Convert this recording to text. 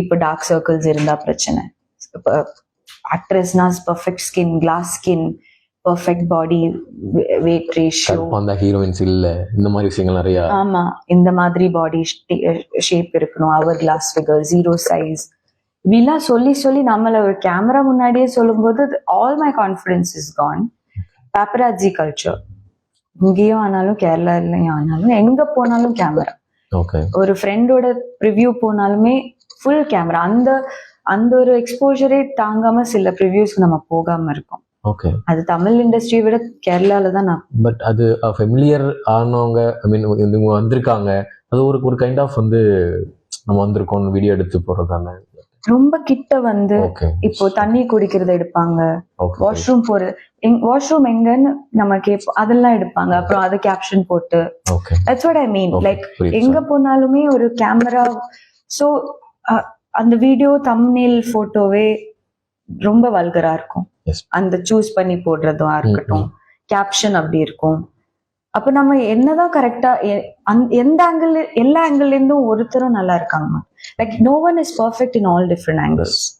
இப்போ dark circles இருந்தா பிரச்சனை. இப்போ ஆக்ட்ரஸ்னா perfect skin, glass skin, perfect body weight ratio, அந்த ஹீரோயின்ஸ் இல்ல இந்த மாதிரி விஷயங்கள் நிறைய. ஆமா, இந்த மாதிரி பாடி ஷேப் இருக்கணும், அவர் கிளாஸ் ஃபிகர், 0 சைஸ், இப்படிலாம் சொல்லி சொல்லி நம்மள ஒரு கேமரா முன்னாடியே சொல்லும்போது all my confidence is gone. Paparazzi culture இங்கேயும் ஆனாலும் கேரளாலையும் ஆனாலும் எங்க போனாலும் கேமரா. ஒரு ஃப்ரெண்டோட ரிவ்யூ போனாலுமே ஃபுல் கேமரா. அந்த அந்த ஒரு எக்ஸ்போஜரே தாங்காம சில ரிவ்யூஸ்க்கு நம்ம போகாம இருக்கோம். அது தமிழ் இண்டஸ்ட்ரியை விட கேரளால தான் நான். பட் அது ஃபெமிலியர் ஆனவங்க, ஐ மீன் இவங்க வந்திருக்காங்க, அது ஒரு கைண்ட் ஆஃப் வந்து நம்ம வந்திருக்கோம் வீடியோ எடுத்து போறதானே. ரொம்ப கிட்ட வந்து இப்போ தண்ணி குடிக்கிறத எடுப்பாங்க, வாஷ்ரூம் வாஷ்ரூம் எங்கன்னு நம்ம கேட்போம், அதெல்லாம் எடுப்பாங்க. அப்புறம் அது கேப்ஷன் போட்டு, that's what I mean. Like எங்க போனாலுமே ஒரு கேமரா. ஸோ அந்த வீடியோ தம்ப்நெயில் போட்டோவே ரொம்ப வல்கரா இருக்கும். அந்த சூஸ் பண்ணி போடுறதும் இருக்கட்டும், கேப்ஷன் அப்படி இருக்கும். அப்ப நம்ம என்னதான் கரெக்டா எந்த ஆங்கிள், எல்லா ஆங்கிள் இருந்தும் ஒருத்தரும் நல்லா இருக்காங்க. Like no one is perfect in all different angles.